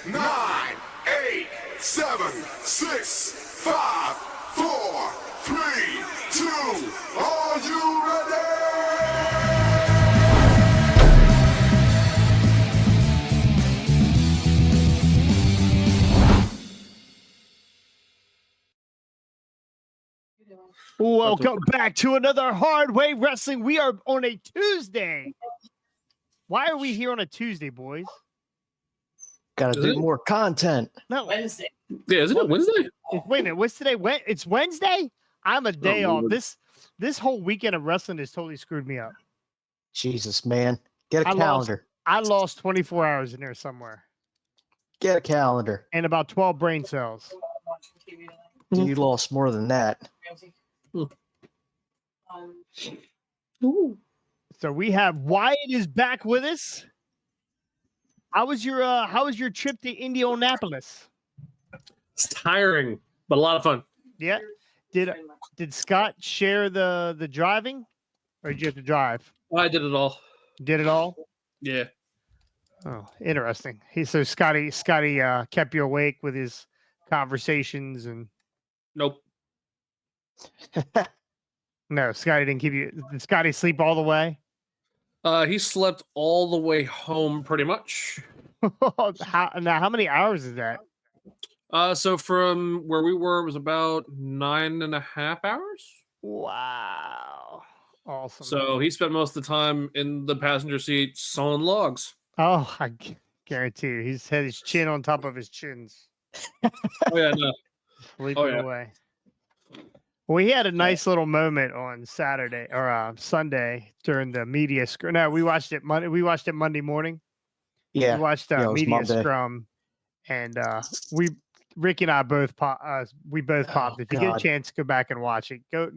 9, 8, 7, 6, 5, 4, 3, 2. Are you ready? Welcome back to another Hard Way Wrestling. We are on a Tuesday. Why are we here on a Tuesday, boys? Got to do more content. No, Wednesday. Yeah, isn't it Wednesday? wait a minute. What's today? It's Wednesday. I'm a day off. This whole weekend of wrestling has totally screwed me up. Jesus, man. Get a calendar. I lost 24 hours in there somewhere. Get a calendar. And about 12 brain cells. You lost more than that. So we have Wyatt is back with us. How was your trip to Indianapolis? It's tiring, but a lot of fun. Yeah. Did Scott share the driving, or did you have to drive? I did it all. Did it all? Yeah. Oh, interesting. So Scotty kept you awake with his conversations and. Nope. No, Scotty didn't keep you. Did Scotty sleep all the way? He slept all the way home, pretty much. How many hours is that? So from where we were, it was about 9.5 hours. Wow, awesome. So he spent most of the time in the passenger seat sawing logs. Oh, I guarantee you, he's had his chin on top of his chins. Oh yeah, no. Sleeping away. We had a nice little moment on Saturday or Sunday during the media scrum. No, we watched it Monday morning. Yeah, we watched media scrum, and Ricky and I both popped. We both popped. If you get a chance, go back and watch it. Go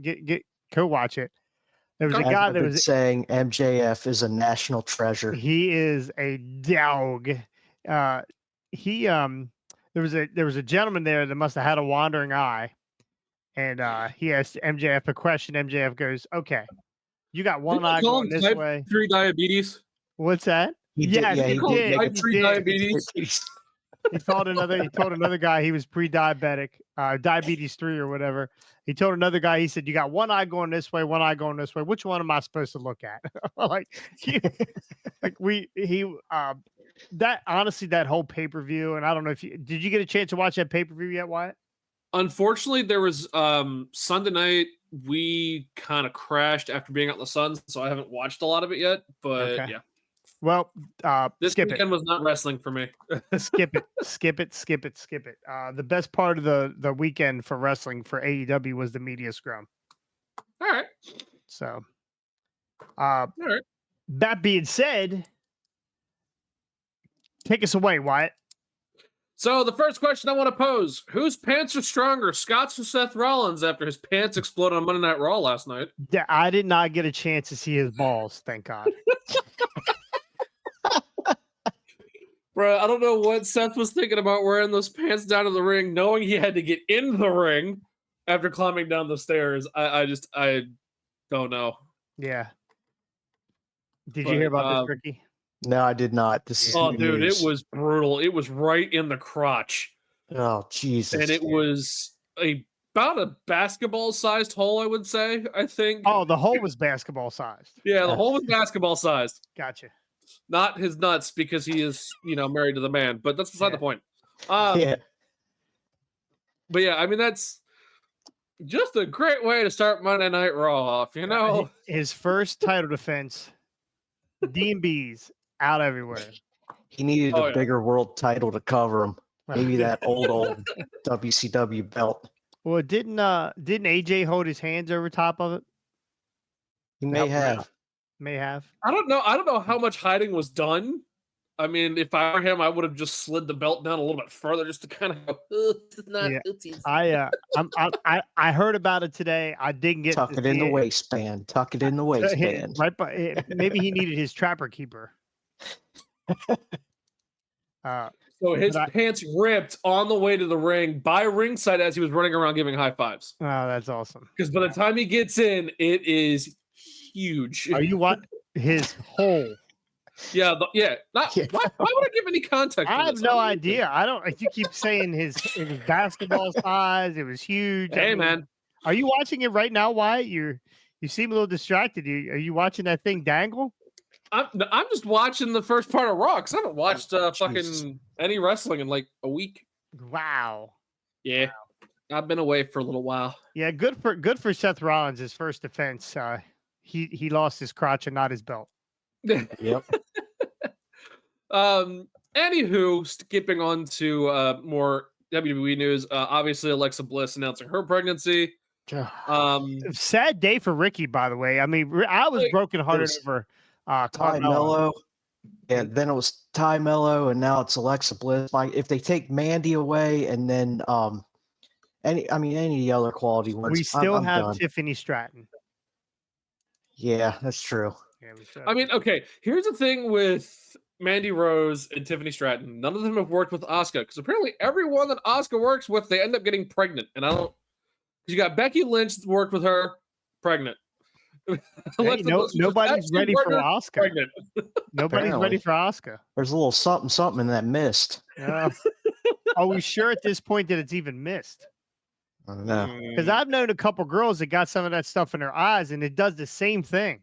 watch it. There was a guy that was saying MJF is a national treasure. He is a dog. There was a gentleman there that must have had a wandering eye. And he asked MJF a question. MJF goes, "Okay, you got one eye going this way." 3 diabetes. What's that? He did. Type 3 diabetes. He told another guy he was pre-diabetic, diabetes 3 or whatever. He told another guy, he said, "You got one eye going this way, one eye going this way. Which one am I supposed to look at?" That whole pay-per-view, and I don't know if did you get a chance to watch that pay-per-view yet, Wyatt? Unfortunately, there was Sunday night. We kind of crashed after being out in the sun, so I haven't watched a lot of it yet. But yeah, well, this weekend was not wrestling for me. skip it. The best part of the weekend for wrestling for AEW was the media scrum. All right. So, all right. That being said, take us away, Wyatt. So the first question I want to pose: whose pants are stronger, Scott's or Seth Rollins, after his pants exploded on Monday Night Raw last night? I did not get a chance to see his balls, thank God. Bro, I don't know what Seth was thinking about wearing those pants down to the ring, knowing he had to get in the ring after climbing down the stairs. I don't know. Yeah. Did you hear about this, Ricky? No, I did not. This is dude, news. It was brutal. It was right in the crotch. Oh, Jesus. And it was about a basketball-sized hole, I would say, I think. Oh, the hole was basketball-sized. Yeah, the hole was basketball-sized. Gotcha. Not his nuts, because he is, married to the man. But that's beside the point. Yeah. But yeah, I mean, that's just a great way to start Monday Night Raw off, His first title defense, D&B's out everywhere. He needed a bigger world title to cover him. Maybe that old WCW belt. Well, didn't AJ hold his hands over top of it? He may have. I don't know how much hiding was done. I mean, if I were him, I would have just slid the belt down a little bit further just to kind of go. I heard about it today. I didn't get tuck it in the waistband. Tuck it in the waistband. Right, but maybe he needed his trapper keeper. So his pants ripped on the way to the ring by ringside as he was running around giving high fives. Oh, that's awesome. Because by the time he gets in, it is huge. Are you what? His hole Yeah, Not Yeah. why would I give any context? I to have this? no I don't idea. I don't. You keep saying it was basketball size. It was huge. Hey, man. Are you watching it right now, Wyatt? You seem a little distracted. Are you watching that thing dangle? I'm just watching the first part of Raw because I haven't watched Jesus. fucking any wrestling in like a week. Wow. Yeah, I've been away for a little while. Yeah, good for Seth Rollins. His first defense. He lost his crotch and not his belt. Yep. Anywho, skipping on to more WWE news. Obviously, Alexa Bliss announcing her pregnancy. Sad day for Ricky, by the way. I mean, I was Like, brokenhearted was over Ty Carmella. Mello. Yeah, then it was Ty Mello, and now it's Alexa Bliss. Like, if they take Mandy away, and then any of the other quality ones, We still I'm have done. Tiffany Stratton. Yeah, that's true. Yeah, we still I have mean, okay. Here's the thing with Mandy Rose and Tiffany Stratton. None of them have worked with Asuka because apparently everyone that Asuka works with, they end up getting pregnant. And I don't. Because you got Becky Lynch that worked with her, pregnant. Hey, Alexa Bliss was nobody's actually ready for partner, Asuka. pregnant. Nobody's ready Apparently. for Asuka. There's a little something in that mist. Are we sure at this point that it's even missed? I don't know. Because I've known a couple girls that got some of that stuff in their eyes, and it does the same thing.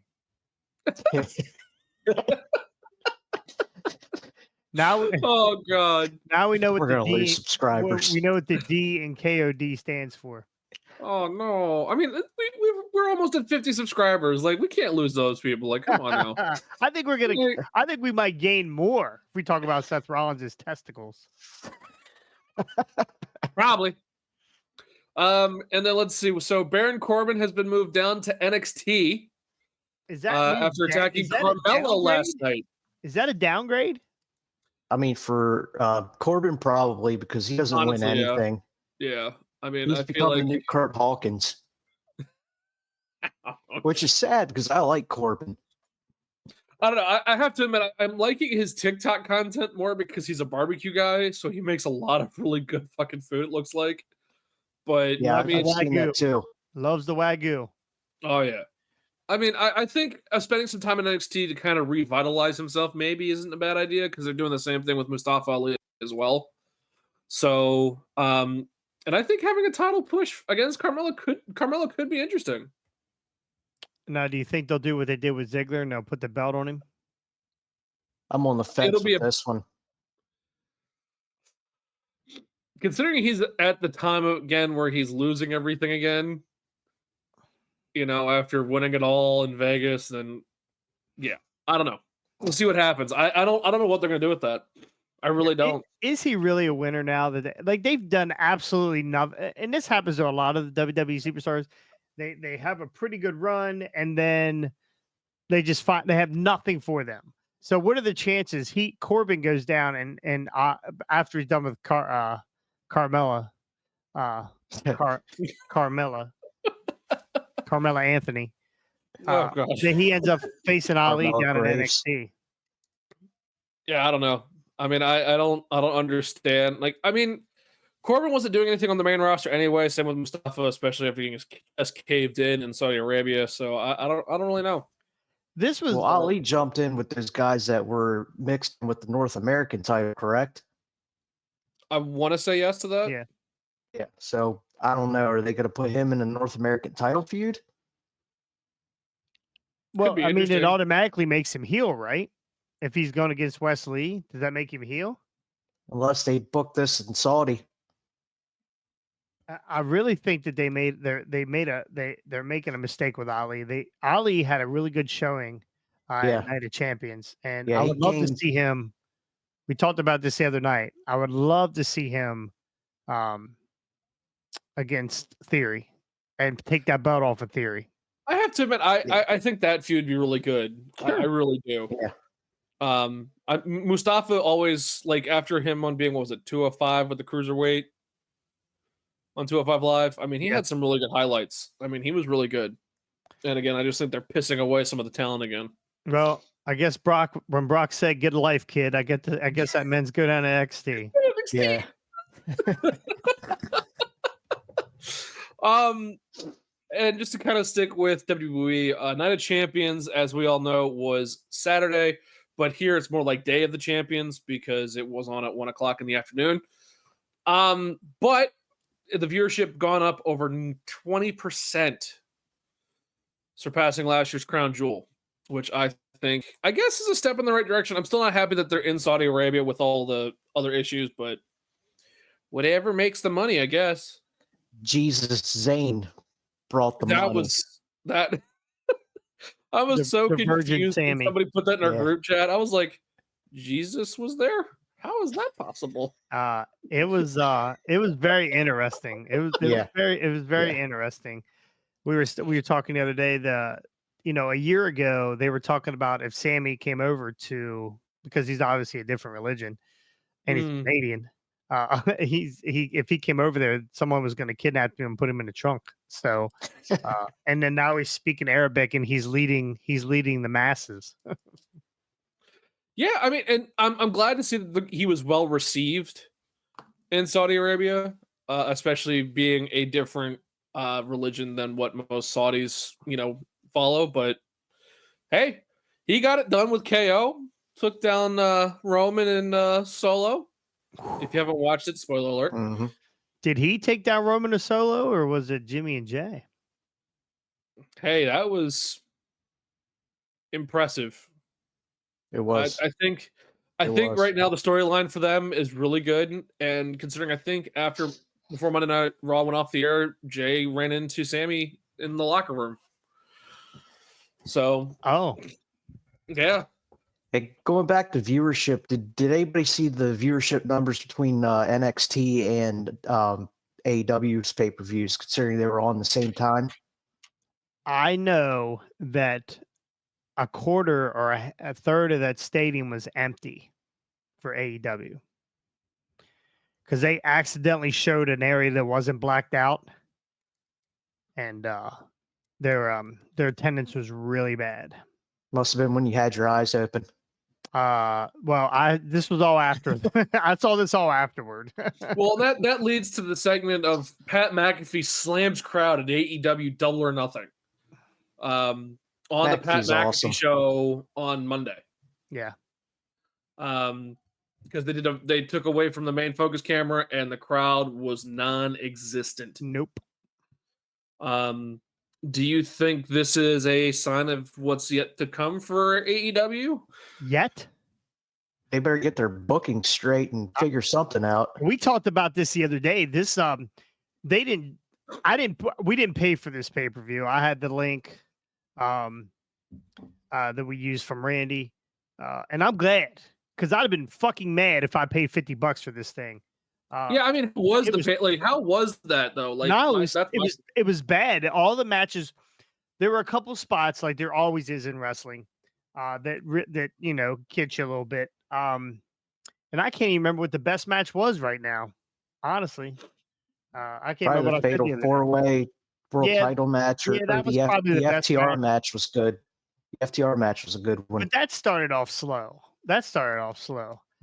Now, Oh God. now we know what We're the gonna D. lose subscribers. We know what the D in KOD stands for. Oh no. I mean, we're almost at 50 subscribers. Like, we can't lose those people. Like, come on now. I think we're gonna. Like, I think we might gain more if we talk about Seth Rollins' testicles. probably. And then let's see. So Baron Corbin has been moved down to NXT Is that after attacking is that a Carmella last downgrade? night. Is that a downgrade? I mean, for Corbin, probably, because he doesn't Honestly, win yeah. anything. Yeah. I mean, He's I feel become like the new Kurt Hawkins, which is sad because I like Corbin. I don't know. I have to admit, I'm liking his TikTok content more because he's a barbecue guy, so he makes a lot of really good fucking food. It looks like, but Yeah, I mean, I've seen that too. Loves the Wagyu. oh yeah. I mean, I think spending some time in NXT to kind of revitalize himself maybe isn't a bad idea because they're doing the same thing with Mustafa Ali as well. So, and I think having a title push against Carmella could be interesting. Now, do you think they'll do what they did with Ziggler and they'll put the belt on him? I'm on the fence It'll be with this one. Considering he's at the time again where he's losing everything again, you know, after winning it all in Vegas, then yeah, I don't know. We'll see what happens. I don't know what they're gonna do with that. I really don't. Is he really a winner now? That they've done absolutely nothing, and this happens to a lot of the WWE superstars. They have a pretty good run, and then they just find they have nothing for them. So what are the chances Corbin goes down and after he's done with Carmella Anthony, Oh gosh. then he ends up facing Ali Carmella down in Graves. NXT. Yeah, I don't know. I mean, I don't understand. Like, I mean, Corbin wasn't doing anything on the main roster anyway. Same with Mustafa, especially after getting us caved in Saudi Arabia. So I don't really know. This was Ali jumped in with those guys that were mixed with the North American title, correct? I want to say yes to that. Yeah. Yeah. So I don't know. Are they going to put him in a North American title feud? Well, be I mean, it interesting. automatically makes him heel, right? If he's going against Wesley, does that make him heel? Unless they book this in Saudi. I really think that they're making a mistake with Ali. Ali had a really good showing at Night of Champions, and Yeah, I he would love to gained- see him. We talked about this the other night. I would love to see him against Theory and take that belt off of Theory. I have to admit, I think that feud would be really good. I really do. Yeah. Mustafa always, like, after him on being, what was it, 205 with the cruiserweight on 205 Live. I mean, he had some really good highlights. I mean, he was really good. And again, I just think they're pissing away some of the talent again. Well, I guess when Brock said "Get a life, kid," I guess that means go down to NXT. Yeah. And just to kind of stick with WWE, Night of Champions, as we all know, was Saturday, but here it's more like Day of the Champions because it was on at 1:00 in the afternoon. But the viewership gone up over 20%, surpassing last year's Crown Jewel, which I guess is a step in the right direction. I'm still not happy that they're in Saudi Arabia with all the other issues, but whatever makes the money, I guess. Jesus Zane brought the money. That. I was so the Virgin confused when Sammy. somebody put that in our Yeah. group chat. I was like, Jesus was there? How is that possible? It was very interesting. It was Yeah. very interesting. We were talking the other day, a year ago they were talking about if Sammy came over to, because he's obviously a different religion and he's Canadian. If he came over there, someone was going to kidnap him and put him in the trunk. So, and then now he's speaking Arabic and he's leading the masses. Yeah, I mean, and I'm glad to see that he was well received in Saudi Arabia, especially being a different religion than what most Saudis, follow. But hey, he got it done with KO. Took down Roman and Solo. If you haven't watched it, spoiler alert. Mm-hmm. Did he take down Roman and Solo, or was it Jimmy and Jay? Hey, that was impressive. It was. I think right now the storyline for them is really good, and considering I think before Monday Night Raw went off the air, Jay ran into Sammy in the locker room. So, yeah. Hey, going back to viewership, did anybody see the viewership numbers between NXT and AEW's pay-per-views, considering they were on the same time? I know that a quarter or a third of that stadium was empty for AEW because they accidentally showed an area that wasn't blacked out, and their attendance was really bad. Must have been when you had your eyes open. This was all after. I saw this all afterward. Well, that leads to the segment of Pat McAfee slams crowd at AEW Double or Nothing. On the Pat McAfee awesome. show on Monday. Yeah. Because they took away from the main focus camera and the crowd was non-existent. Nope. Do you think this is a sign of what's yet to come for AEW? Yet? They better get their booking straight and figure something out. We talked about this the other day. This we didn't pay for this pay-per-view. I had the link that we used from Randy. And I'm glad, because I'd have been fucking mad if I paid $50 for this thing. Yeah, I mean, how was that though? Like, no, it was bad. All the matches, there were a couple spots like there always is in wrestling, that gets you a little bit. And I can't even remember what the best match was right now. Honestly, I can't remember what the fatal four-way world title match, or that was probably the best FTR match was good. The FTR match was a good one. But that started off slow.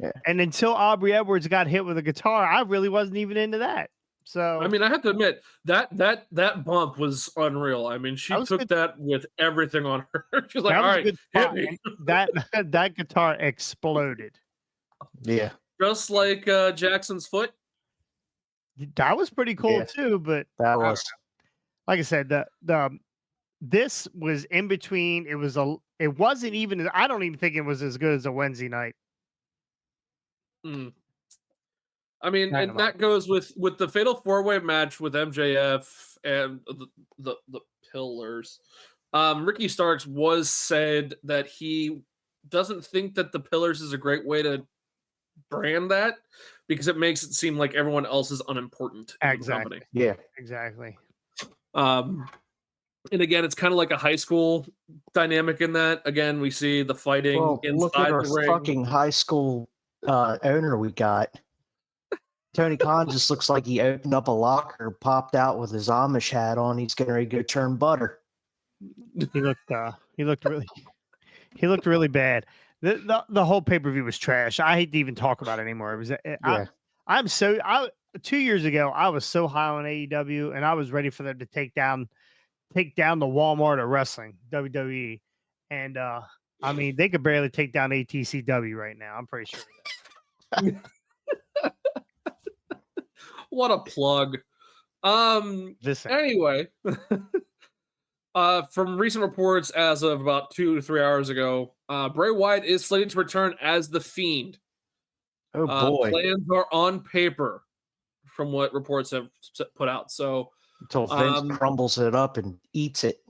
Yeah. And until Aubrey Edwards got hit with a guitar, I really wasn't even into that. So I mean, I have to admit that bump was unreal. I mean, she took that with everything on her. She's like, all right, hit me. That guitar exploded. Yeah. Just like Jackson's foot. That was pretty cool too, but that was, like I said, this was in between. It wasn't even. I don't even think it was as good as a Wednesday night. I mean, and that goes with the fatal four-way match with MJF and the Pillars. Ricky Starks was said that he doesn't think that the Pillars is a great way to brand that because it makes it seem like everyone else is unimportant in the company. Yeah, exactly. And again, it's kind of like a high school dynamic in that. Again, we see the fighting inside look at our the ring. Fucking high school owner we got. Tony Khan just looks like he opened up a locker, popped out with his Amish hat on. He's getting ready to go turn butter. He looked really bad. The whole pay-per-view was trash. I hate to even talk about it anymore. It was 2 years ago, I was so high on AEW and I was ready for them to take down the Walmart of wrestling, WWE. And I mean, they could barely take down ATCW right now. I'm pretty sure of that. What a plug. Listen, Anyway, from recent reports as of about 2 to 3 hours ago, Bray Wyatt is slated to return as the Fiend. Oh boy! Plans are on paper, from what reports have put out. So, Until Vince crumbles it up and eats it.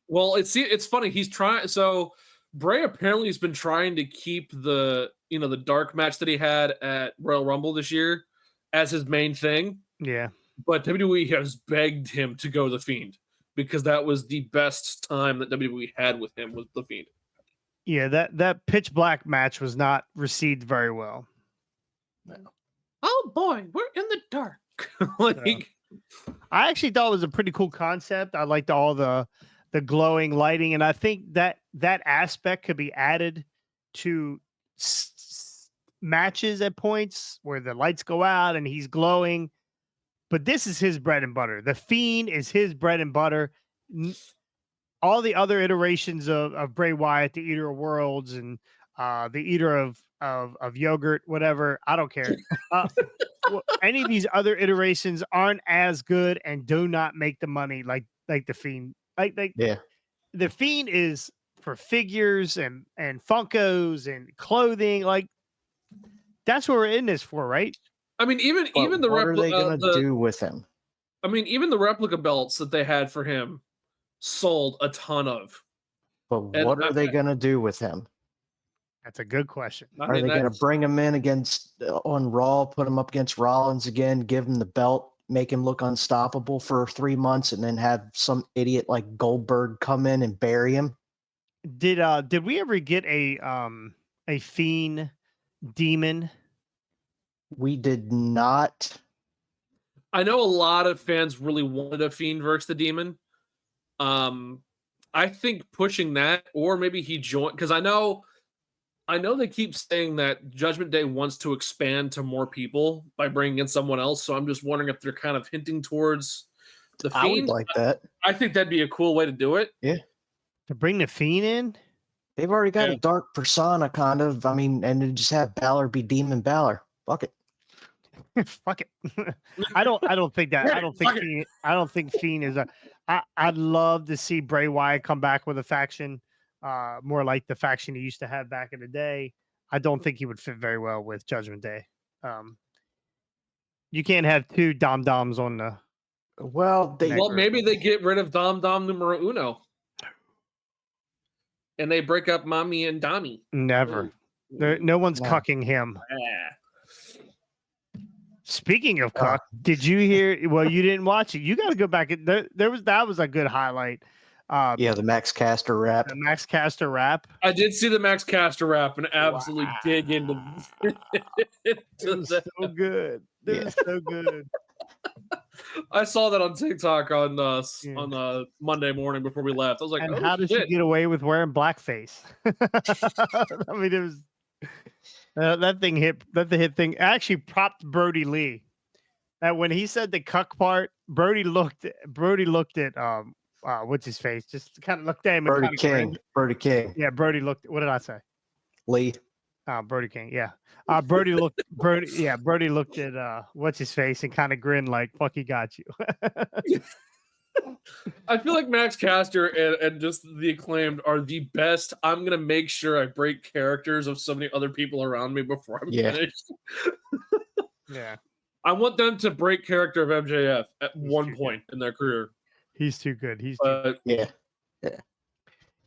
well, it's funny. He's trying. So Bray apparently has been trying to keep the dark match that he had at Royal Rumble this year as his main thing. yeah. But WWE has begged him to go the Fiend because that was the best time that WWE had with him was the Fiend. Yeah, that pitch black match was not received very well. Oh boy, we're in the dark. Like, I actually thought it was a pretty cool concept. I liked all the glowing lighting, and I think that aspect could be added to matches at points where the lights go out and he's glowing. But this is his bread and butter. The Fiend is his bread and butter. All the other iterations of Bray Wyatt, the Eater of Worlds, and the Eater of yogurt, whatever, I don't care. Any of these other iterations aren't as good and do not make the money like the Fiend. Yeah. The Fiend is for figures and Funkos and clothing. Like, that's what we're in this for, right? I mean, even the what are they gonna do with him? I mean, even the replica belts that they had for him sold a ton of. But what are they gonna do with him? That's a good question. Are they gonna bring him in against on Raw, put him up against Rollins again, give him the belt, make him look unstoppable for 3 months, and then have some idiot like Goldberg come in and bury him? Did we ever get a Fiend demon? We did not. I know a lot of fans really wanted a Fiend versus the Demon. I think pushing that, or maybe he joined, because I know they keep saying that Judgment Day wants to expand to more people by bringing in someone else. So I'm just wondering if they're kind of hinting towards the Fiend. I would like that. I think that'd be a cool way to do it. Yeah. To bring the Fiend in? They've already got a dark persona, kind of. I mean, and then just have Balor be Demon Balor. Fuck it. Fuck it. I don't think that. I don't think Fiend is a. I'd love to see Bray Wyatt come back with a faction, more like the faction he used to have back in the day. I don't think he would fit very well with Judgment Day. You can't have two Dom-Doms on the. Well, maybe they get rid of Dom numero uno. And they break up Mommy and Dami. Never. No one's cucking him. Yeah. Speaking of cuck, did you hear? Well, you didn't watch it. You got to go back. That was a good highlight. The Max Caster rap. The Max Caster rap. I did see the Max Caster rap and absolutely dig into it. Was so good. It was so good. I saw that on TikTok on Monday morning before we left. I was like, and how did she get away with wearing blackface? I mean, it was that thing hit. That the hit thing actually propped Brody Lee. And when he said the cuck part, Brody looked at what's his face? Just kind of looked at him. Brody King. Brody King. Yeah, Brody looked. What did I say? Lee. Brody King. Yeah. Brody looked at what's his face and kind of grinned like, "Fuck, he got you." I feel like Max Caster and just the Acclaimed are the best. I'm gonna make sure I break characters of so many other people around me before I'm finished. Yeah. I want them to break character of MJF at one point in their career. He's too good.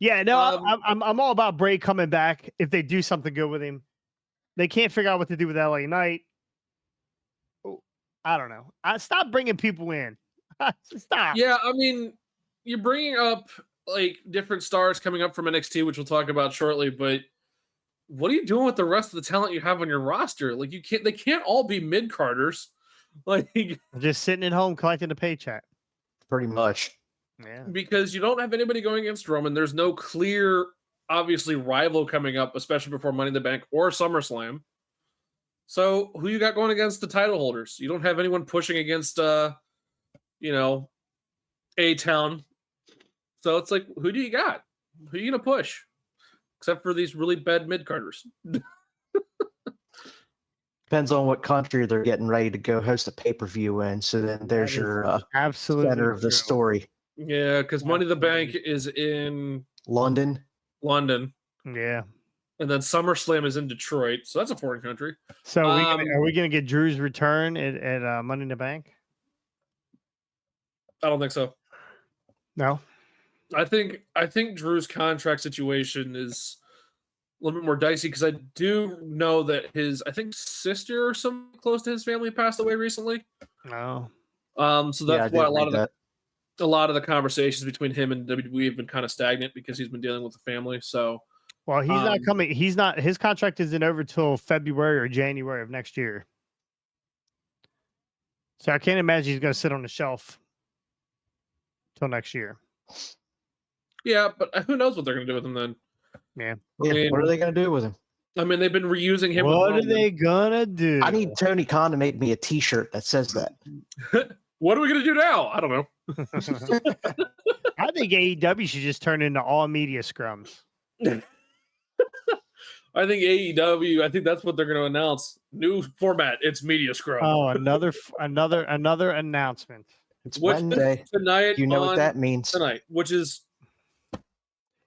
Yeah, no, I'm all about Bray coming back if they do something good with him. They can't figure out what to do with LA Knight. Oh, I don't know. Stop bringing people in. Stop. Yeah, I mean, you're bringing up like different stars coming up from NXT, which we'll talk about shortly. But what are you doing with the rest of the talent you have on your roster? Like, they can't all be mid carders. Like, just sitting at home collecting a paycheck. Pretty much. Yeah. Because you don't have anybody going against Roman. There's no clear, obviously, rival coming up, especially before Money in the Bank or SummerSlam. So who you got going against the title holders? You don't have anyone pushing against, A-Town. So it's like, who do you got? Who are you going to push? except for these really bad mid-carders. Depends on what country they're getting ready to go host a pay-per-view in. So then there's That is your absolutely center of the true. story. Yeah, because Money in the Bank is in London. Yeah. And then SummerSlam is in Detroit, so that's a foreign country. So are we gonna get Drew's return at Money in the Bank? I don't think so. No. I think Drew's contract situation is a little bit more dicey because I do know that his sister or someone close to his family passed away recently. No. So that's why a lot of the conversations between him and WWE have been kind of stagnant because he's been dealing with the family. So, well, he's not coming. He's not. His contract isn't over till February or January of next year. So I can't imagine he's going to sit on the shelf till next year. Yeah, but who knows what they're going to do with him then? Yeah. What are they going to do with him? I mean, they've been reusing him. What are they going to do? I need Tony Khan to make me a T-shirt that says that. What are we going to do now? I don't know. I think AEW should just turn into all media scrums. I think AEW. I think that's what they're going to announce. New format. It's media scrum. Oh, another announcement. It's Wednesday tonight. You know what that means tonight, which is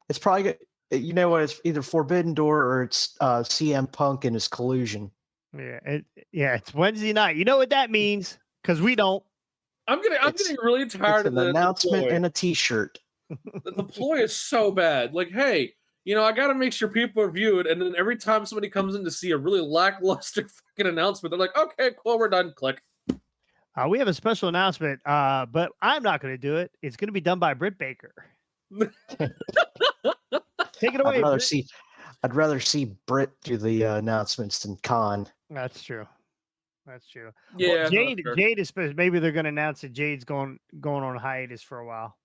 it's probably good. You know what? It's either Forbidden Door or it's CM Punk and his collusion. Yeah, it's Wednesday night. You know what that means? Because we don't. I'm getting really tired of the announcement and a T-shirt. The ploy is so bad. Like, hey, I got to make sure people are viewed, and then every time somebody comes in to see a really lackluster fucking announcement, they're like, "Okay, cool, we're done." Click. We have a special announcement, but I'm not going to do it. It's going to be done by Britt Baker. Take it away. I'd rather see Britt do the announcements than Khan. That's true. Yeah, well, Jade is supposed. Maybe they're going to announce that Jade's going on hiatus for a while.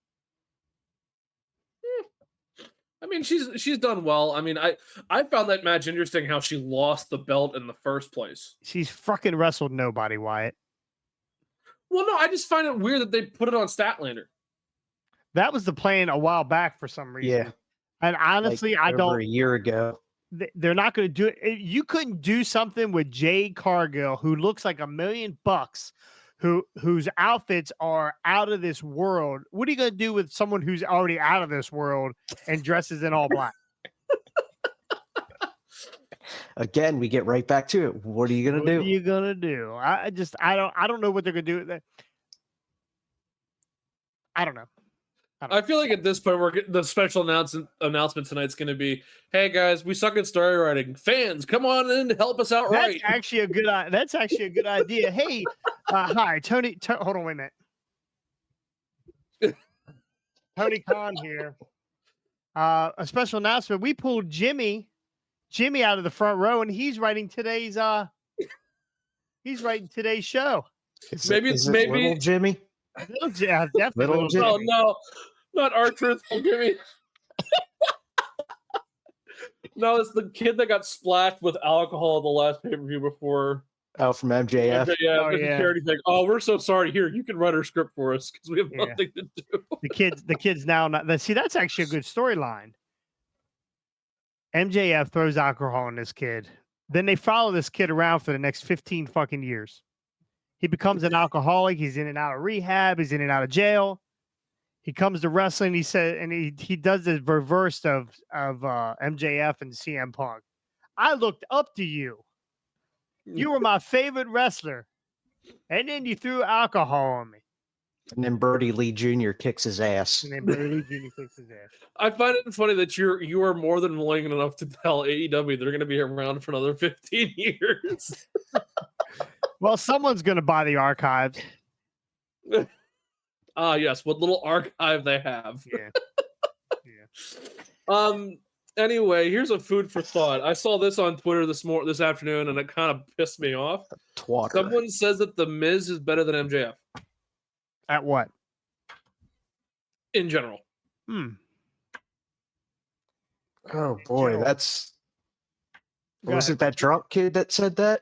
I mean, she's done well. I mean, I found that match interesting. How she lost the belt in the first place. She's fucking wrestled nobody, Wyatt. Well, no, I just find it weird that they put it on Statlander. That was the plan a while back for some reason. Yeah. And honestly, I don't. A year ago. They're not going to do it. You couldn't do something with Jade Cargill, who looks like $1 million, whose outfits are out of this world. What are you going to do with someone who's already out of this world and dresses in all black? Again, we get right back to it. What are you going to do? What are you going to do? I don't know what they're going to do. I don't know. I feel like at this point, the special announcement tonight's going to be, "Hey guys, we suck at story writing. Fans, come on in to help us out." That's actually a good idea. Hey, hi, Tony. Hold on, wait a minute. Tony Khan here. A special announcement. We pulled Jimmy out of the front row, and he's writing today's show. Maybe little Jimmy. Yeah, definitely. Little Jimmy. Oh no, not our truthful Jimmy. No, it's the kid that got splashed with alcohol at the last pay-per-view before. Oh, from MJF. Yeah, charity thing. Oh, we're so sorry. Here, you can write our script for us because we have nothing to do. The kids now. See, that's actually a good storyline. MJF throws alcohol on this kid. Then they follow this kid around for the next 15 fucking years. He becomes an alcoholic. He's in and out of rehab. He's in and out of jail. He comes to wrestling. He said, and he does the reverse of MJF and CM Punk. I looked up to you. You were my favorite wrestler, and then you threw alcohol on me. And then Brody Lee Jr. kicks his ass. I find it funny that you are more than willing enough to tell AEW they're going to be around for another 15 years. Well, someone's going to buy the archives. Yes, what little archive they have. Yeah. Anyway, here's a food for thought. I saw this on Twitter this afternoon, and it kind of pissed me off. Twatter. Someone says that The Miz is better than MJF. At what? In general. Oh boy, that's. Was it that drunk kid that said that?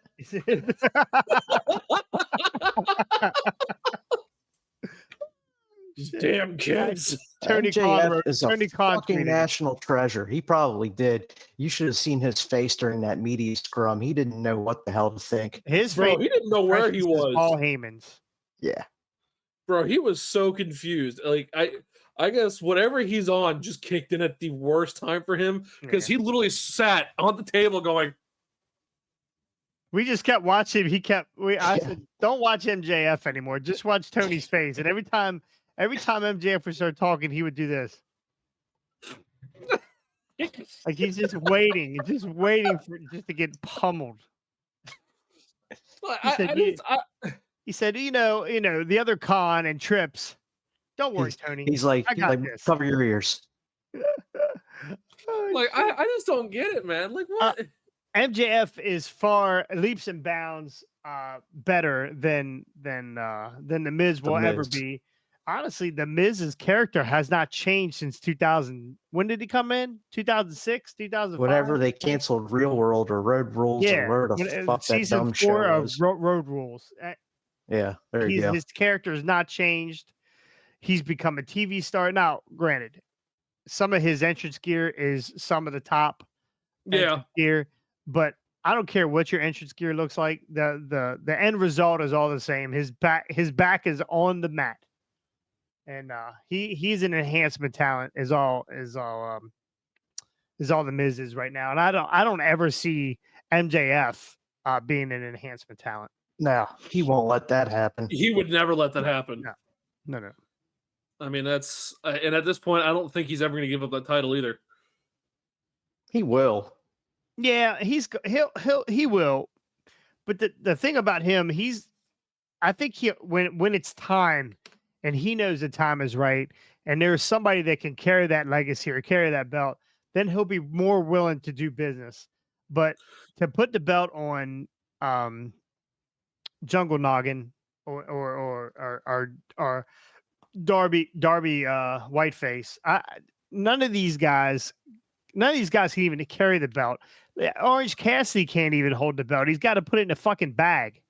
Damn kids. Tony Khan MJF is a Tony Khan fucking tweeted it. national treasure. He probably did. You should have seen his face during that media scrum. He didn't know what the hell to think. His Bro, face he didn't know where he precious as was. Paul Heyman's. Yeah. Bro, he was so confused. Like I guess whatever he's on just kicked in at the worst time for him because he literally sat on the table going. We just kept watching. I said, "Don't watch MJF anymore. Just watch Tony's face." And every time MJF would start talking, he would do this. Like he's just waiting for just to get pummeled. He said, you know, the other Khan and Trips. Don't worry, Tony. He's like, this. cover your ears. Like I just don't get it, man. Like what? MJF is far leaps and bounds better than the Miz will ever be. Honestly, the Miz's character has not changed since 2000. When did he come in? 2006, 2005? Whatever they canceled Real World or Road Rules or whatever the fuck that dumb show was. Road Rules. Yeah, there you go. His character has not changed. He's become a TV star. Now, granted, some of his entrance gear is some of the top gear, but I don't care what your entrance gear looks like. The end result is all the same. His back is on the mat. And he's an enhancement talent is all the Miz is right now. And I don't ever see MJF being an enhancement talent. No, he won't let that happen. He would never let that happen. No. I mean, that's and at this point, I don't think he's ever going to give up that title either. He will. Yeah, he will. But the thing about him, I think when it's time and he knows the time is right and there's somebody that can carry that legacy or carry that belt, then he'll be more willing to do business. But to put the belt on Jungle Noggin or Darby Whiteface, none of these guys can even carry the belt. Orange Cassidy can't even hold the belt. He's got to put it in a fucking bag.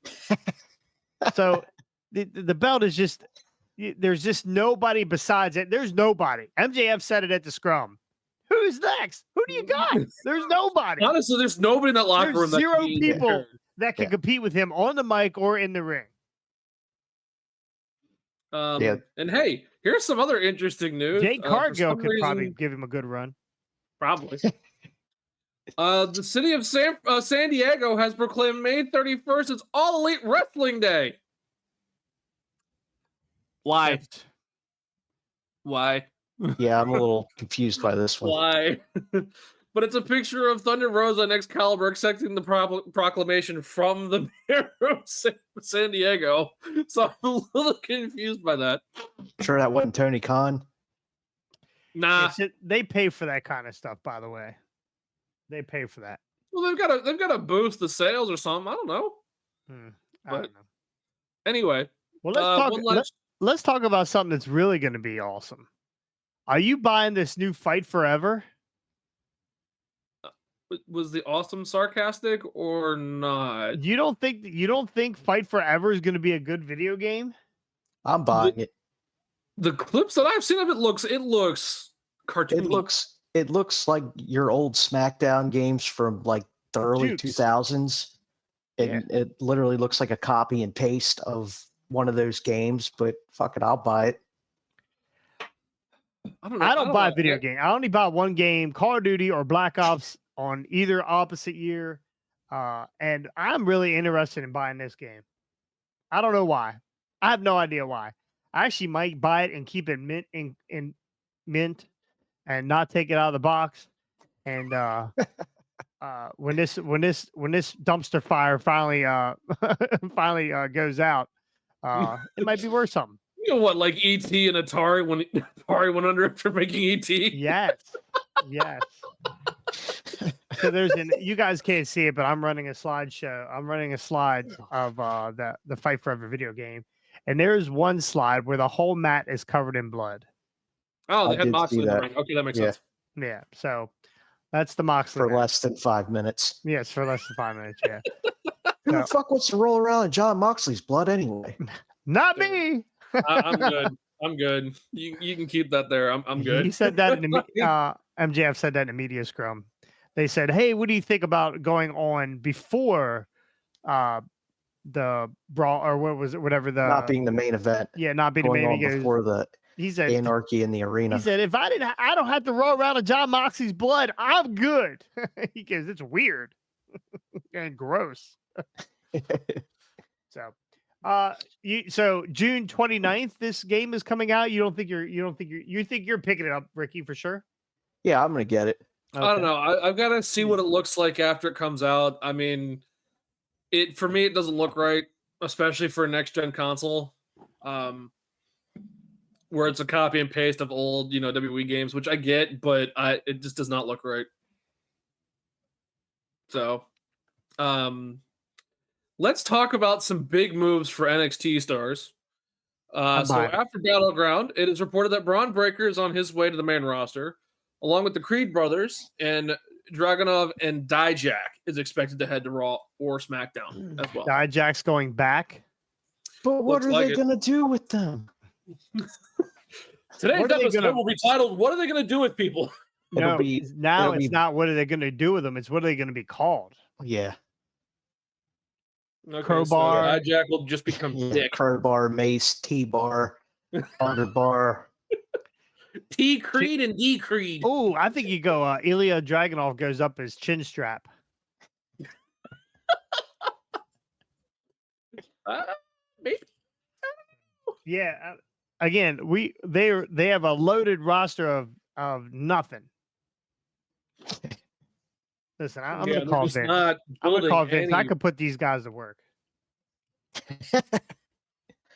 So the belt is just, there's just nobody besides it. There's nobody. MJF said it at the scrum. Who's next? Who do you got? There's nobody. Honestly, there's nobody in that locker room. There's zero people that can compete with him on the mic or in the ring. And hey, here's some other interesting news. Jake Cargill could probably give him a good run. Probably. The city of San Diego has proclaimed May 31st as All Elite Wrestling Day. Why? Yeah, I'm a little confused by this one. Why? But it's a picture of Thunder Rosa and Excalibur accepting the proclamation from the mayor of San Diego. So I'm a little confused by that. Sure that wasn't Tony Khan? Nah. They pay for that kind of stuff, by the way. They pay for that. Well, they've got to boost the sales or something. I don't know. I don't know. Anyway. Well, let's talk about something that's really going to be awesome. Are you buying this new Fight Forever? Was the awesome sarcastic or not? You don't think Fight Forever is going to be a good video game? I'm buying it. The clips that I've seen of it looks cartoony. It looks like your old SmackDown games from like the early 2000s. It literally looks like a copy and paste of one of those games, but fuck it, I'll buy it. I don't buy a video game. I only buy one game, Call of Duty or Black Ops on either opposite year. And I'm really interested in buying this game. I don't know why. I have no idea why. I actually might buy it and keep it in mint and not take it out of the box. And when this dumpster fire finally goes out, it might be worth something. You know what, like ET and Atari when Atari went under after making ET? Yes. So you guys can't see it, but I'm running a slideshow. I'm running a slide of the Fight Forever video game. And there's one slide where the whole mat is covered in blood. Oh, they had Moxley in the ring. Okay, that makes sense. Yeah. So that's the Moxley for less than 5 minutes. Yes, for less than 5 minutes. Yeah. Who the fuck wants to roll around in John Moxley's blood anyway? Not me. I'm good. I'm good. You can keep that there. I'm good. He said that in the MJF said that in the media scrum. They said, "Hey, what do you think about going on before the brawl or what was it? Whatever Not being the main event. not being the Going main." on before the He said, anarchy in the arena. He said, "If I don't have to roll around in John Moxley's blood. I'm good." He goes, "It's weird and gross." So, so June 29th, this game is coming out. You think you're picking it up, Ricky, for sure? Yeah, I'm gonna get it. I don't know. I've got to see what it looks like after it comes out. I mean, for me, it doesn't look right, especially for a next gen console, where it's a copy and paste of old, WWE games, which I get, but it just does not look right. So, let's talk about some big moves for NXT stars. So after Battleground, it is reported that Braun Breaker is on his way to the main roster, along with the Creed brothers, and Dragunov and Dijak is expected to head to Raw or SmackDown as well. Dijak's going back. But what are they going to do with them? Today's episode will be titled, "What are they going to do with people?" No, it's not what are they going to do with them. It's what are they going to be called? Yeah. Okay, crowbar. So Dijak will just become Dick. Crowbar, mace, T-bar, underbar. T Creed and D Creed. Oh, I think you go. Ilya Dragunov goes up his chin strap. Maybe. Yeah. Again, they have a loaded roster of nothing. Listen, I'm gonna call Vince. I'm gonna call Vince. I could put these guys to work.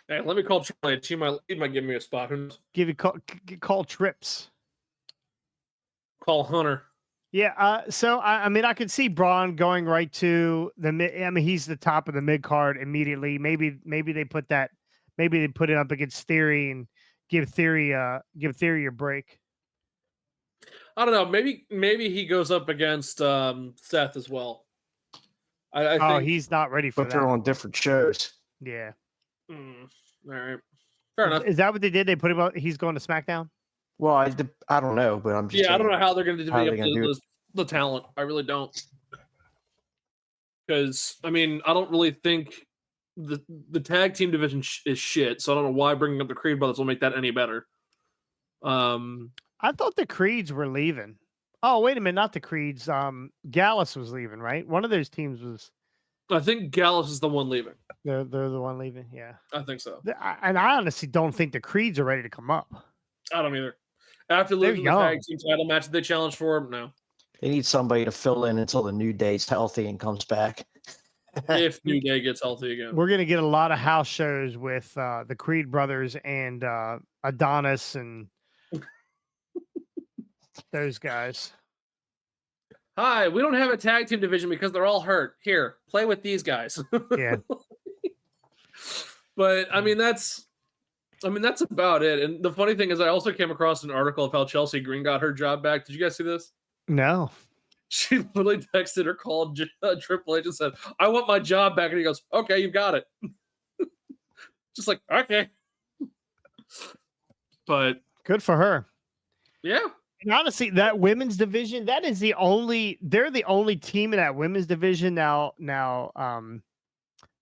Hey, let me call Charlie. He might give me a spot. Call Trips. Call Hunter. Yeah. So I mean, I could see Braun going right to the mid. I mean, he's the top of the mid card immediately. Maybe they put that. Maybe they put it up against Theory and give Theory a break. I don't know. Maybe he goes up against Seth as well. I think he's not ready for that. But they're on different shows. Yeah. All right. Fair enough. Is that what they did? They put him out. He's going to SmackDown. Well, I don't know, but I'm just. Yeah, I don't know how they're going to do the talent. I really don't. Because I mean, I don't really think the tag team division is shit. So I don't know why bringing up the Creed brothers will make that any better. I thought the Creeds were leaving. Oh, wait a minute, not the Creeds. Gallus was leaving, right? One of those teams was. I think Gallus is the one leaving. They're the one leaving. Yeah, I think so. And I honestly don't think the Creeds are ready to come up. I don't either. After losing the tag team title match that they challenged for, no. They need somebody to fill in until the New Day's healthy and comes back. If New Day gets healthy again. We're going to get a lot of house shows with the Creed brothers and Adonis and those guys. Hi, we don't have a tag team division because they're all hurt. Here, play with these guys. Yeah. But I mean that's about it. And the funny thing is I also came across an article of how Chelsea Green got her job back. Did you guys see this? No. She literally texted or called Triple H and said, "I want my job back." And he goes, "Okay, you've got it." Just like, okay. But good for her. Yeah. And honestly, that women's division, they're the only team in that women's division now.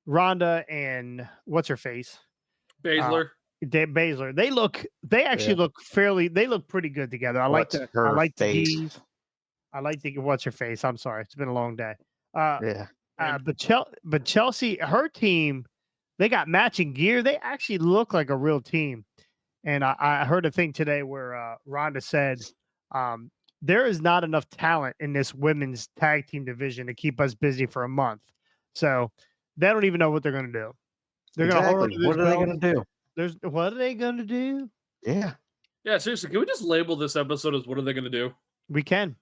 Rhonda and what's her face? Baszler. Baszler. They look pretty good together. I like the what's her face. I'm sorry. It's been a long day. But Chelsea, her team, they got matching gear. They actually look like a real team. And I heard a thing today where Rhonda said, there is not enough talent in this women's tag team division to keep us busy for a month. So they don't even know what they're going to do. They're going to what are they going to do? What are they going to do? Yeah. Yeah, seriously, can we just label this episode as what are they going to do? We can.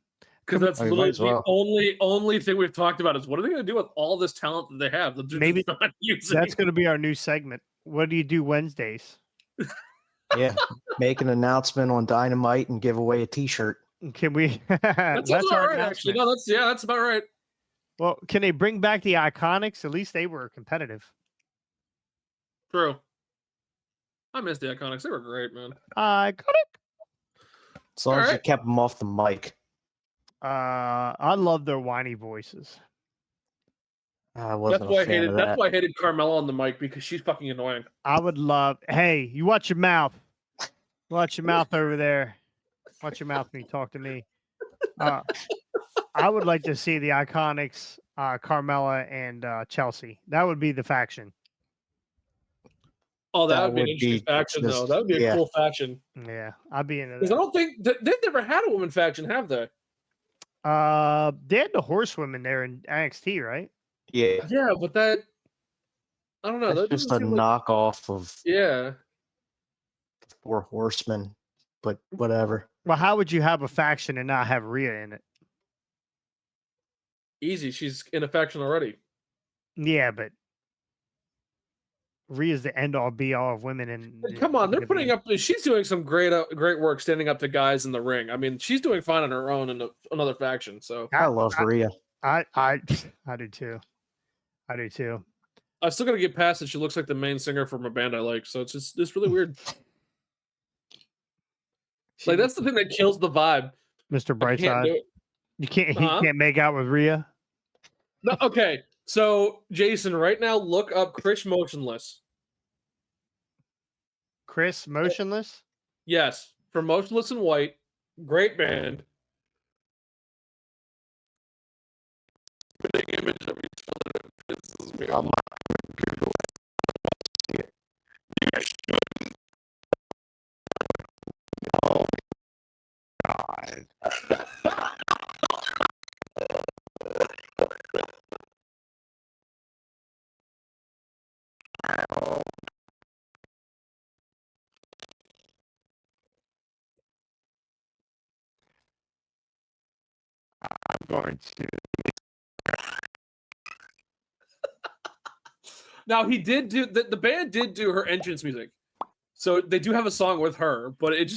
Because that's literally the only thing we've talked about is what are they going to do with all this talent that they have? That maybe that's going to be our new segment. What do you do Wednesdays? Yeah, make an announcement on Dynamite and give away a T-shirt. Can we? That's about right, actually. No, that's about right. Well, can they bring back the Iconics? At least they were competitive. True. I miss the Iconics. They were great, man. Iconic. As long as you Alright. kept them off the mic. I love their whiny voices. I wasn't That's why I a fan hated. of That's that. why I hated Carmella on the mic because she's fucking annoying. I would love. Hey, you watch your mouth. Watch your mouth over there. Watch your mouth when you talk to me. I would like to see the Iconics, Carmella, and Chelsea. That would be the faction. Oh, that That would be an would interesting be faction, though. just- That would be a yeah. cool faction. Yeah, I'd be into Because I that. don't think they've never had a woman faction, have they? They had the horsewomen there in NXT, right? Yeah. Yeah, but that I don't know. That's That just doesn't a seem like knockoff of yeah. Four Horsemen, but whatever. Well, how would you have a faction and not have Rhea in it? Easy. She's in a faction already. Yeah, but Rhea's the end all be all of women. And Come on, they're putting up. She's doing some great work standing up to guys in the ring. I mean, she's doing fine on her own in another faction. So I love Rhea. I do too. I do too. I still got to get past that. She looks like the main singer from a band I like. So it's really weird. Like that's the thing that kills the vibe. Mr. I can't do Brightside. it. You can't. He Uh-huh. can't make out with Rhea. No, okay, so Jason, right now, look up Chris Motionless. Chris Motionless. Yes, from Motionless in White, great band. I'm going to. Now he did do the band did do her entrance music, so they do have a song with her, but it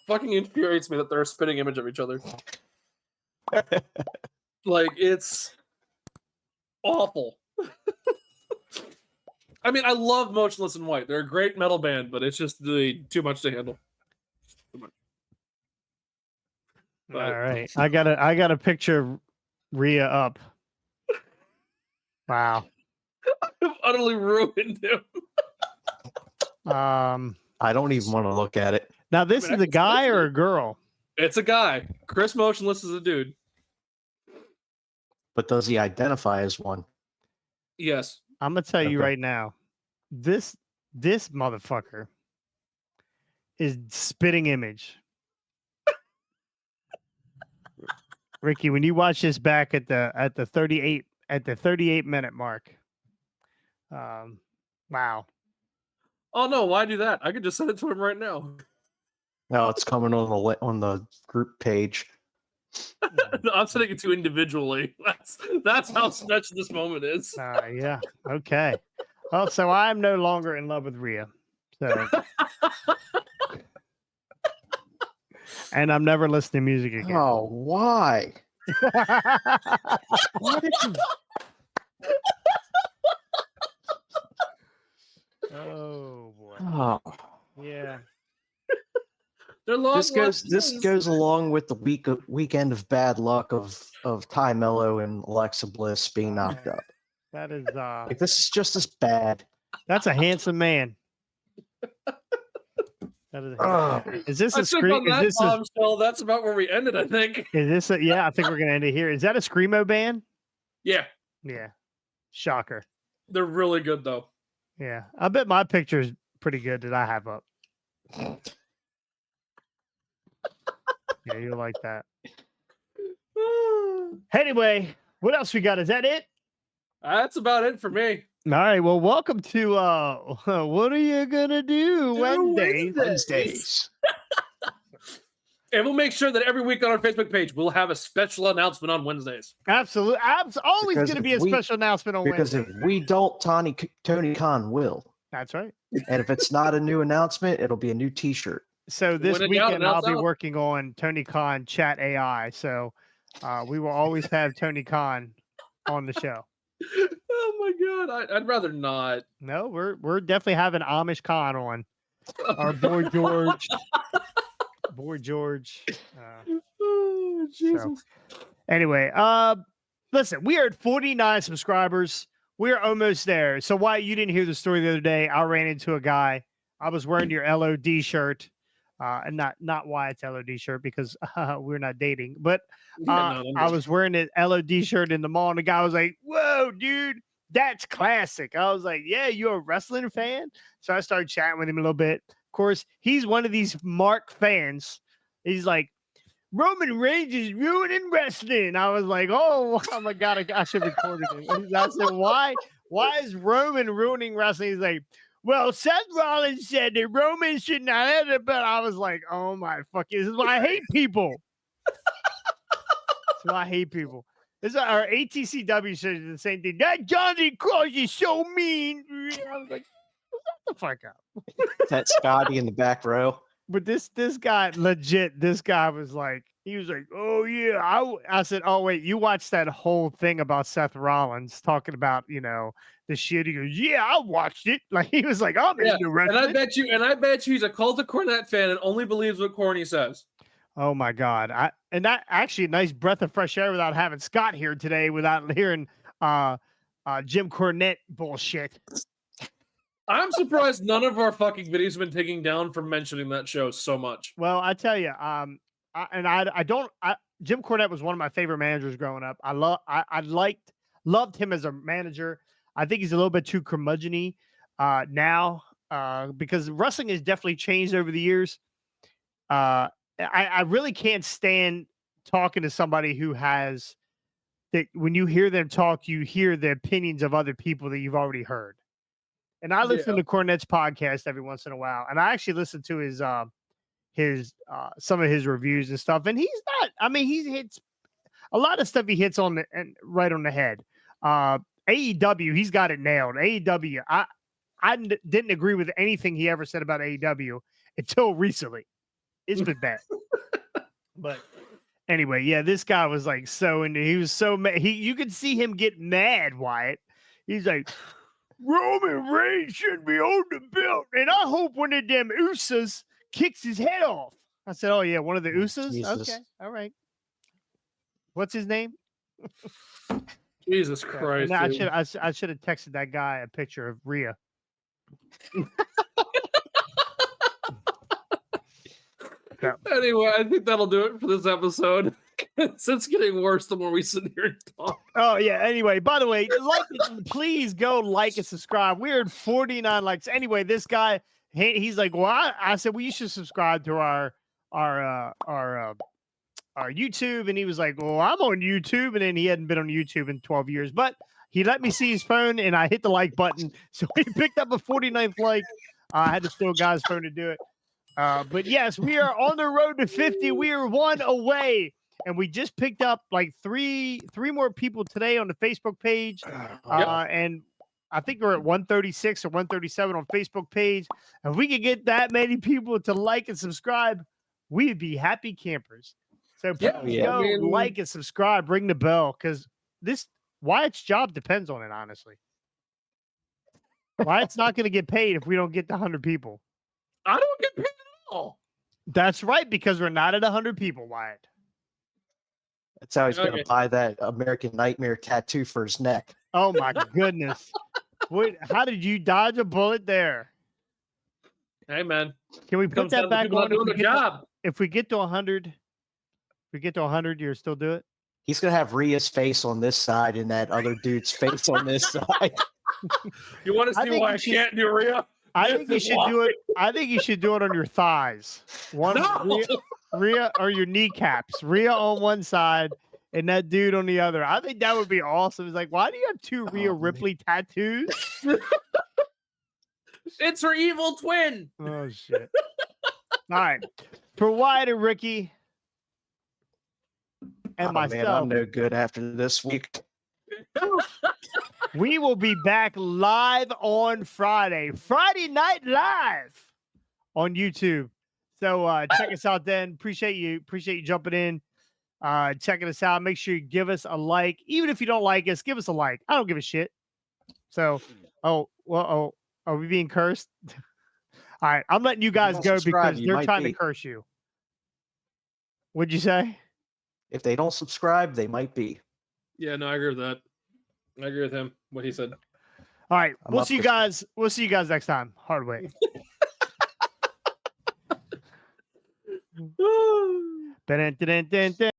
fucking infuriates me that they're a spitting image of each other. Like it's awful. I mean, I love Motionless in White. They're a great metal band, but it's just too much to handle. Too much. But- All right, I got a picture of Rhea up. Wow. I've utterly ruined him. I don't even want to look at it. Now this I is a can guy see or it. a girl? It's a guy. Chris Motionless is a dude. But does he identify as one? Yes. I'm gonna tell you Okay. right now. This motherfucker is spitting image. Ricky, when you watch this back at the 38 minute mark, wow. Oh no, why do that? I could just send it to him right now. No, it's coming on the group page. I'm sending it to individually. That's how stretched this moment is. Yeah. Okay. Well, so I'm no longer in love with Rhea. So, and I'm never listening to music again. Oh, why? Why did you? Oh boy. Oh. Yeah. They're long. This goes along with the weekend of bad luck of Ty Mello and Alexa Bliss being knocked up. That is Like this is just as bad. that's a handsome man. That is. Ugh. Is this I a think scream? on that bombshell, that's about where we ended, I think. Is this a, yeah? I think we're gonna end it here. Is that a screamo band? Yeah, Yeah. Shocker. they're really good though. Yeah. I bet my picture is pretty good that I have up. Yeah, you'll like that. Anyway, what else we got? Is that it? That's about it for me. All right. Well, welcome to what are you gonna do Wednesdays? Wednesdays. And we'll make sure that every week on our Facebook page, we'll have a special announcement on Wednesdays. Absolutely. Always Because going to be a if we- special announcement on Because Wednesday. if we don't, Tony Khan will. That's right. And if it's not a new announcement, it'll be a new T-shirt. So this When in doubt, weekend, I'll announce be out. working on Tony Khan Chat AI. So we will always have Tony Khan on the show. Oh my god, I'd rather not. No, we're definitely having Amish Khan on. Our boy George. Boy George. Oh, Jesus. Anyway, listen, we are at 49 subscribers. We're almost there. So why you didn't hear the story the other day? I ran into a guy. I was wearing your LOD shirt, and not Wyatt's LOD shirt because we're not dating. But I was wearing an LOD shirt in the mall, and the guy was like, "Whoa, dude, that's classic." I was like, "Yeah, you're a wrestling fan?" So I started chatting with him a little bit. Of course, he's one of these Mark fans. He's like, Roman Reigns is ruining wrestling. I was like, oh my God, I should have recorded it. I said, why is Roman ruining wrestling? He's like, well, Seth Rollins said that Roman should not have it, but I was like, oh my fucking, this is why I hate people. That's why I hate people. This is our ATCW says the same thing. That Johnny Cross is so mean. I was like, shut the fuck up. That Scotty in the back row. But this guy, legit, this guy was like, oh yeah. I said, oh wait, you watched that whole thing about Seth Rollins talking about, the shit. He goes, yeah, I watched it. Like he was like, I'm into wrestling. And I bet you he's a cult of Cornette fan and only believes what Corny says. Oh my God. And that actually a nice breath of fresh air without having Scott here today, without hearing Jim Cornette bullshit. I'm surprised none of our fucking videos have been taken down for mentioning that show so much. Well, I tell you, Jim Cornette was one of my favorite managers growing up. I loved him as a manager. I think he's a little bit too curmudgeon-y now because wrestling has definitely changed over the years. I really can't stand talking to somebody who has that when you hear them talk, you hear the opinions of other people that you've already heard. And I listen to Cornette's podcast every once in a while, and I actually listen to his some of his reviews and stuff. And he's not. I mean, he hits a lot of stuff. He hits on right on the head. AEW, he's got it nailed. AEW, I didn't agree with anything he ever said about AEW until recently. It's been bad. But anyway, yeah, this guy was like so into. He was so mad. You could see him get mad. Wyatt. He's like, Roman Reigns shouldn't be on the belt, and I hope one of them Usos kicks his head off. I said, oh yeah, one of the Usos. Jesus. Okay, all right. What's his name? Jesus Christ! I should have texted that guy a picture of Rhea. So. Anyway, I think that'll do it for this episode. It's getting worse the more we sit here and talk. Oh yeah. Anyway, by the way, please go like and subscribe. We're at 49 likes. Anyway, this guy, he's like, well, I said, well, you should subscribe to our YouTube, and he was like, well, I'm on YouTube, and then he hadn't been on YouTube in 12 years, but he let me see his phone, and I hit the like button, so he picked up a 49th like. I had to steal Guy's phone to do it. But yes, we are on the road to 50. We are one away, and we just picked up like three more people today on the Facebook page. And I think we're at 136 or 137 on Facebook page. If we could get that many people to like and subscribe, we'd be happy campers. So go like and subscribe, ring the bell, because Wyatt's job depends on it, honestly. Wyatt's not going to get paid if we don't get to 100 people. I don't get paid at all. That's right, because we're not at 100 people, Wyatt. That's how he's going to buy that American Nightmare tattoo for his neck. Oh, my goodness. Wait, how did you dodge a bullet there? Hey, man. Can we put that back on? Doing the job. If we get to 100, you'll still do it? He's going to have Rhea's face on this side and that other dude's face on this side. You want to see why I can't do Rhea? I think you should do it. I think you should do it on your thighs. Rhea or your kneecaps. Rhea on one side and that dude on the other. I think that would be awesome. It's like, why do you have two Rhea Ripley tattoos? It's her evil twin. Oh shit. All right. For Wyatt and Ricky and myself. Man, I'm no good after this week. We will be back live on Friday Night Live on YouTube. So check us out then. Appreciate you jumping in, checking us out. Make sure you give us a like. Even if you don't like us, give us a like. I don't give a shit. So, are we being cursed? All right, I'm letting you you guys don't go subscribe, because you they're might trying to be. curse you. What'd you say? If they don't subscribe, they might be. Yeah, no, I agree with that. I agree with him. What he said. All right, I'm we'll up see you this- guys. We'll see you guys next time. Hard way. Dun, dun, dun, dun, dun.